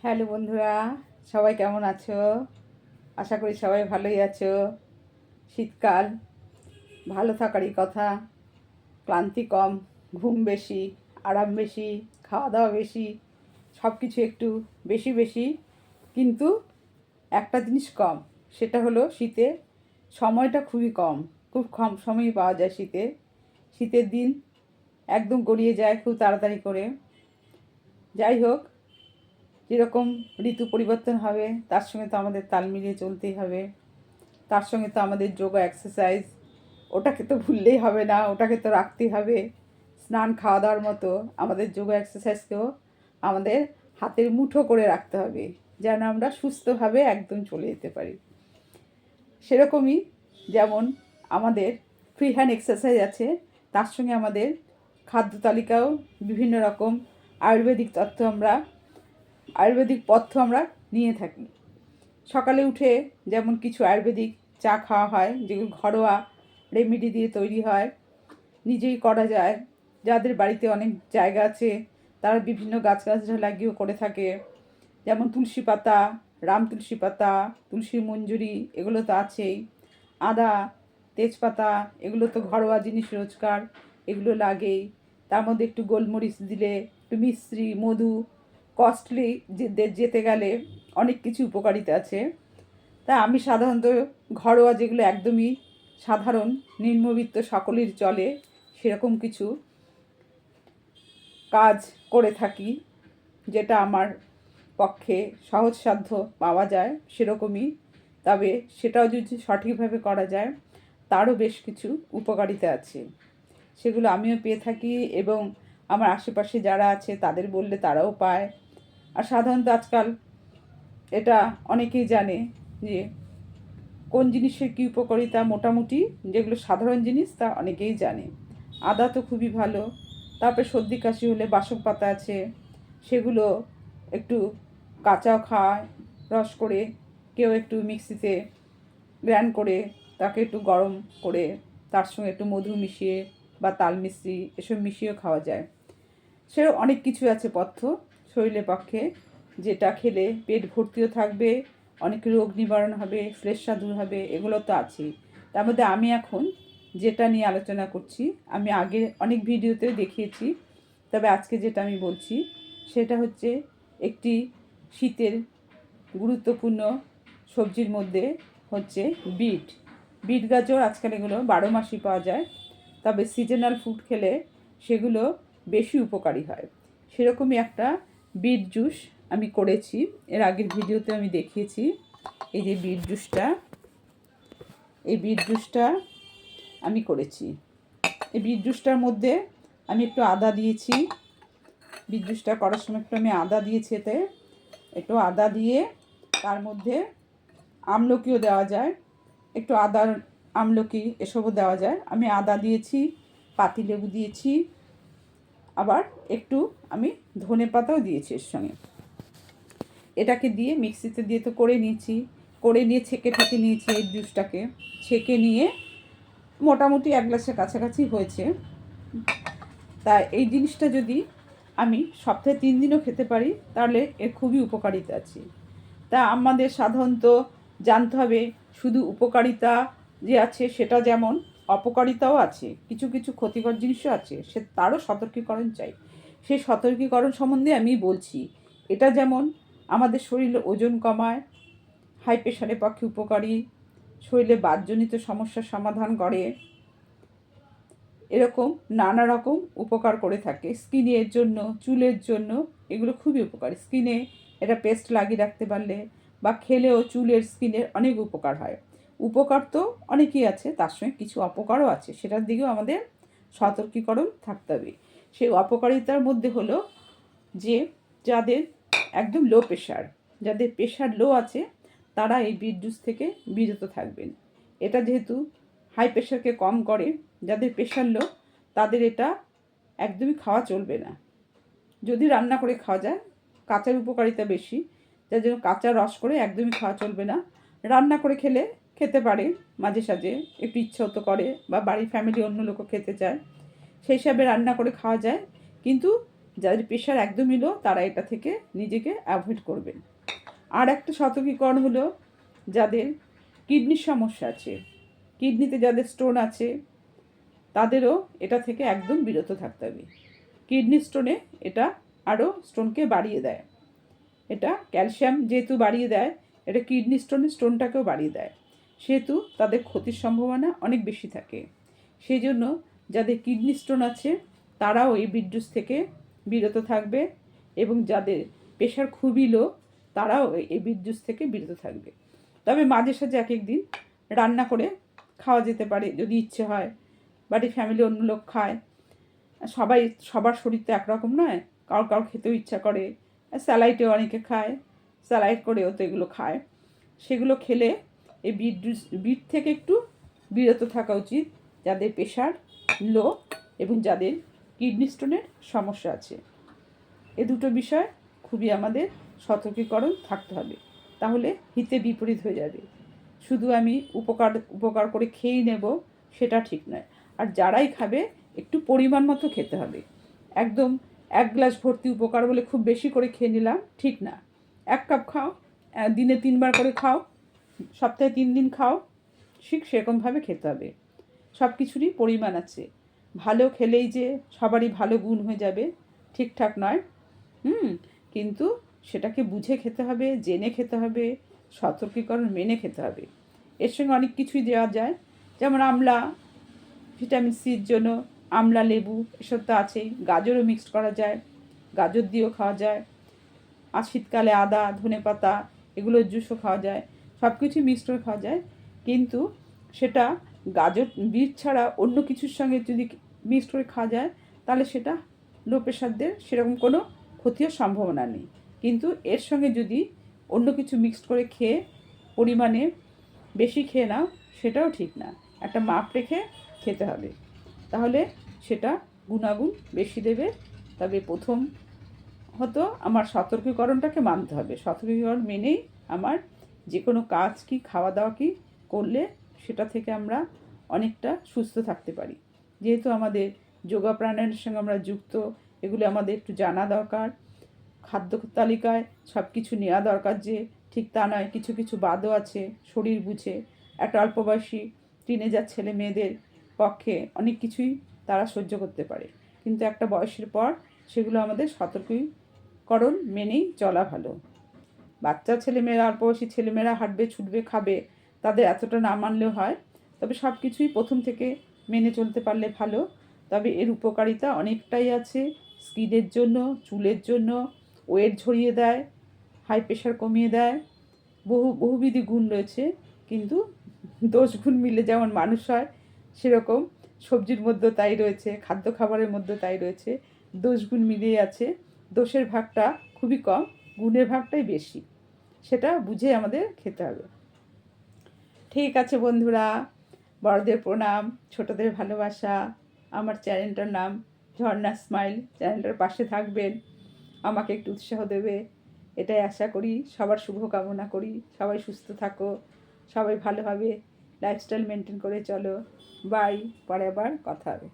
Hello বন্ধুরা, সবাই কেমন আছো? আশা করি সবাই ভালোই আছো। শীতকাল, ভালো থাকারই কথা। ক্লান্তি কম, ঘুম বেশি, আরাম বেশি, খাওয়া দাওয়া বেশি, সব কিছু একটু বেশি বেশি। কিন্তু একটা জিনিস কম, সেটা হলো শীতে সময়টা খুবই কম। খুব কম সময়ই পাওয়া যায় শীতে। শীতের দিন একদম গড়িয়ে যায় খুব তাড়াতাড়ি করে। যাই হোক, যেরকম ঋতু পরিবর্তন হবে তার সঙ্গে তো আমাদের তাল মিলিয়ে চলতেই হবে। তার সঙ্গে তো আমাদের যোগা এক্সারসাইজ, ওটাকে তো ভুললেই হবে না, ওটাকে তো রাখতেই হবে। স্নান খাওয়া দাওয়ার মতো আমাদের যোগা এক্সারসাইজকেও আমাদের হাতের মুঠো করে রাখতে হবে, যেন আমরা সুস্থভাবে একদম চলে যেতে পারি। সেরকমই যেমন আমাদের ফ্রি হ্যান্ড এক্সারসাইজ আছে, তার সঙ্গে আমাদের খাদ্য তালিকাও বিভিন্ন রকম আয়ুর্বেদিক পথ্য আমরা নিয়ে থাকি। সকালে উঠে যেমন কিছু আয়ুর্বেদিক চা খাওয়া হয়, যেগুলো ঘরোয়া রেমেডি দিয়ে তৈরি হয়, নিজেই করা যায়। যাদের বাড়িতে অনেক জায়গা আছে তারা বিভিন্ন গাছগাছরা লাগিয়েও করে থাকে। যেমন তুলসী পাতা, রাম তুলসী পাতা, তুলসী মঞ্জুরি, এগুলো তো আছেই। আদা, তেজপাতা, এগুলো তো ঘরোয়া জিনিস রোজকার, এগুলো লাগেই। তার মধ্যে একটু গোলমরিচ দিলে, একটু মিশ্রি, মধু, কস্টলি যেতে গেলে অনেক কিছু উপকারিতা আছে। তা আমি সাধারণত ঘরোয়া যেগুলো একদমই সাধারণ, নিম্নবিত্ত সকলের চলে, সেরকম কিছু কাজ করে থাকি, যেটা আমার পক্ষে সহজসাধ্য পাওয়া যায় সেরকমই। তবে সেটাও যদি সঠিকভাবে করা যায় তারও বেশ কিছু উপকারিতা আছে, সেগুলো আমিও পেয়ে থাকি এবং আমার আশেপাশে যারা আছে তাদের বললে তারাও পায়। আর সাধারণত আজকাল এটা অনেকেই জানে যে কোন জিনিসের কী উপকারিতা, মোটামুটি যেগুলো সাধারণ জিনিস তা অনেকেই জানে। আদা তো খুবই ভালো। তারপরে সর্দি কাশি হলে বাসক পাতা আছে, সেগুলো একটু কাঁচাও খায়, রস করে, কেউ একটু মিক্সিতে গ্রাইন্ড করে তাকে একটু গরম করে তার সঙ্গে একটু মধু মিশিয়ে বা তাল মিশ্রি এসব মিশিয়েও খাওয়া যায়। সেরকম অনেক কিছু আছে পথ্য শরীরের পক্ষে, যেটা খেলে পেট ভর্তিও থাকবে, অনেক রোগ নিবারণ হবে, শ্লেষ্মা দূর হবে, এগুলো তো আছেই। তার মধ্যে আমি এখন যেটা নিয়ে আলোচনা করছি, আমি আগে অনেক ভিডিওতে দেখিয়েছি, তবে আজকে যেটা আমি বলছি সেটা হচ্ছে একটি শীতের গুরুত্বপূর্ণ সবজির মধ্যে হচ্ছে বিট। বিট গাজর আজকাল এগুলো 12 মাসই পাওয়া যায়, তবে সিজনাল ফুড খেলে সেগুলো বেশি উপকারী হয়। সেরকমই একটা বিট জুস আমি করেছি, এর আগের ভিডিওতে আমি দেখিয়েছি। এই যে বিট জুসটা আমি করেছি। এই বিট জুসটার মধ্যে আমি একটু আদা দিয়েছি। বিট জুসটা করার সময় একটু আমি আদা দিয়েছি, এতে একটু আদা দিয়ে তার মধ্যে আমলকিও দেওয়া যায়, একটু আদার আমলকি এসবও দেওয়া যায়। আমি আদা দিয়েছি, পাতিলেবু দিয়েছি, আবার একটু আমি ধনেপাতাও দিয়েছি এর সঙ্গে। এটাকে দিয়ে মিক্সিতে দিয়ে তো করে নিয়েছি, করে নিয়ে ছেঁকে ঠেকে নিয়েছি এই জুসটাকে। ছেঁকে নিয়ে মোটামুটি 1 গ্লাসের কাছাকাছি হয়েছে। তা এই জিনিসটা যদি আমি সপ্তাহে 3 দিনও খেতে পারি তাহলে এর খুবই উপকারিতা আছে। তা আমাদের সাধারণত জানতে হবে শুধু উপকারিতা যে আছে সেটা যেমন অপকারিতাও আছে, কিছু কিছু ক্ষতিকর জিনিসও আছে, সে তারও সতর্কীকরণ চাই। সেই সতর্কীকরণ সম্বন্ধে আমি বলছি। এটা যেমন আমাদের শরীরে ওজন কমায়, হাই প্রেশারের পক্ষে উপকারী, শরীরে বাতজনিত সমস্যার সমাধান করে, এরকম নানা রকম উপকার করে থাকে। স্কিনের জন্য, চুলের জন্য এগুলো খুবই উপকারী। স্কিনে এটা পেস্ট লাগিয়ে রাখতে পারলে বা খেলেও চুলের, স্কিনের অনেক উপকার হয়। উপকার তো অনেকই আছে, তার সঙ্গে কিছু অপকারও আছে, সেটার দিকেও আমাদের সতর্কীকরণ থাকতে হবে। সেই অপকারিতার মধ্যে হলো যে যাদের একদম লো প্রেশার, যাদের প্রেশার লো আছে তারা এই বিট জুস থেকে বিরত থাকবেন। এটা যেহেতু হাই প্রেশারকে কম করে, যাদের প্রেশার লো তাদের এটা একদমই খাওয়া চলবে না। যদি রান্না করে খাওয়া যায়, কাঁচার উপকারিতা বেশি, যার জন্য কাঁচা রস করে একদমই খাওয়া চলবে না। রান্না করে খেলে খেতে পারে, মাঝে সাঝে একটু ইচ্ছে হতো করে, বা বাড়ির ফ্যামিলি অন্য লোকও খেতে চায়, সেই হিসাবে রান্না করে খাওয়া যায়। কিন্তু যাদের প্রেশার একদমই লো তারা এটা থেকে নিজেকে অ্যাভয়েড করবেন। আর একটা সতর্কীকরণ হলো, যাদের কিডনির সমস্যা আছে, কিডনিতে যাদের স্টোন আছে, তাদেরও এটা থেকে একদম বিরত থাকতে হবে। কিডনি স্টোনে এটা আরও স্টোনকে বাড়িয়ে দেয়। এটা ক্যালসিয়াম যেহেতু বাড়িয়ে দেয়, এটা কিডনি স্টোনটাকেও বাড়িয়ে দেয়, সেহেতু তাদের ক্ষতির সম্ভাবনা অনেক বেশি থাকে। সেই জন্য যাদের কিডনি স্টোন আছে তারাও এই বিট জুস থেকে বিরত থাকবে, এবং যাদের প্রেশার খুবই লো তারাও এই বিট জুস থেকে বিরত থাকবে। তবে মাঝে সাঝে এক এক দিন রান্না করে খাওয়া যেতে পারে যদি ইচ্ছে হয়, বাড়ির ফ্যামিলি অন্য লোক খায়। সবার শরীর তো একরকম নয়, কারোর খেতেও ইচ্ছা করে, স্যালাইডেও অনেকে খায়, স্যালাইড করেও তো এগুলো খায়। সেগুলো খেলে এই বিট থেকে একটু বিরত থাকা উচিত যাদের প্রেশার লো এবং যাদের কিডনি স্টোনের সমস্যা আছে। এ দুটো বিষয় খুবই আমাদের সতর্কীকরণ থাকতে হবে, তাহলে হিতে বিপরীত হয়ে যাবে। শুধু আমি উপকার করে খেয়েই নেব সেটা ঠিক নয়। আর যারাই খাবে একটু পরিমাণ মতো খেতে হবে। একদম 1 গ্লাস ভর্তি উপকার বলে খুব বেশি করে খেয়ে নিলাম, ঠিক না। 1 কাপ খাও, দিনে 3 বার করে খাও, সপ্তাহে 3 দিন খাও, ঠিক সেরকমভাবে খেতে হবে। সব কিছুরই পরিমাণ আছে। ভালো খেলেই যে সবারই ভালো গুণ হয়ে যাবে ঠিকঠাক নয়। কিন্তু সেটাকে বুঝে খেতে হবে, জেনে খেতে হবে, সতর্কীকরণ মেনে খেতে হবে। এর সঙ্গে অনেক কিছুই দেওয়া যায়, যেমন আমলা, ভিটামিন সির জন্য আমলা, লেবু, এসব তো আছেই। গাজরও মিক্সড করা যায়, গাজর দিয়েও খাওয়া যায়। আর শীতকালে আদা, ধনেপাতা এগুলোর জুসও খাওয়া যায়। সব কিছুই মিক্সড করে খাওয়া যায়, কিন্তু সেটা গাজর বিট ছাড়া অন্য কিছুর সঙ্গে যদি মিক্সড করে খাওয়া যায় তাহলে সেটা লো প্রেশারদের সেরকম কোনো ক্ষতির সম্ভাবনা নেই। কিন্তু এর সঙ্গে যদি অন্য কিছু মিক্সড করে খেয়ে পরিমাণে বেশি খেয়ে নাও, সেটাও ঠিক না। একটা মাপ রেখে খেতে হবে, তাহলে সেটা গুণাগুণ বেশি দেবে। তবে প্রথম হতো আমার সতর্কীকরণটাকে মানতে হবে। সতর্কীকরণ মেনেই আমার যে কোনো কাজ কি খাওয়া দাওয়া কি করলে সেটা থেকে আমরা অনেকটা সুস্থ থাকতে পারি। যেহেতু আমাদের যোগা প্রাণায়ামের সঙ্গে আমরা যুক্ত, এগুলো আমাদের একটু জানা দরকার। খাদ্য তালিকায় সব কিছু নেওয়া দরকার যে ঠিক তা নয়, কিছু কিছু বাদও আছে শরীর বুঝে। একটা অল্প বয়সী টিনেজার ছেলে মেয়েদের পক্ষে অনেক কিছুই তারা সহ্য করতে পারে, কিন্তু একটা বয়সের পর সেগুলো আমাদের সতর্কীকরণ মেনেই চলা ভালো। বাচ্চা ছেলেমেয়েরা, অল্প বয়সী ছেলেমেয়েরা হাঁটবে, ছুটবে, খাবে, তাদের এতটা না মানলেও হয়। তবে সব কিছুই প্রথম থেকে মেনে চলতে পারলে ভালো। তবে এর উপকারিতা অনেকটাই আছে, স্কিনের জন্য, চুলের জন্য, ওয়েট ঝরিয়ে দেয়, হাই প্রেশার কমিয়ে দেয়, বহুবিধি গুণ রয়েছে। কিন্তু দোষ গুণ মিলে যেমন মানুষ হয়, সেরকম সবজির মধ্যে তাই রয়েছে, খাদ্য খাবারের মধ্যে তাই রয়েছে। দোষ গুণ মিলিয়ে আছে, দোষের ভাগটা খুবই কম, গুণের ভাগটাই বেশি। সেটা বুঝে আমাদের খেতে হবে। ঠিক আছে বন্ধুরা, বড়দের প্রণাম, ছোটদের ভালোবাসা। আমার চ্যানেলটার নাম ঝর্ণা স্মাইল। চ্যানেলটার পাশে থাকবেন, আমাকে একটু উৎসাহ দেবে, এটাই আশা করি। সবার শুভ কামনা করি। সবাই সুস্থ থাকো, সবাই ভালোভাবে লাইফস্টাইল মেনটেন করে চলো। বাই, পরে আবার কথা হবে।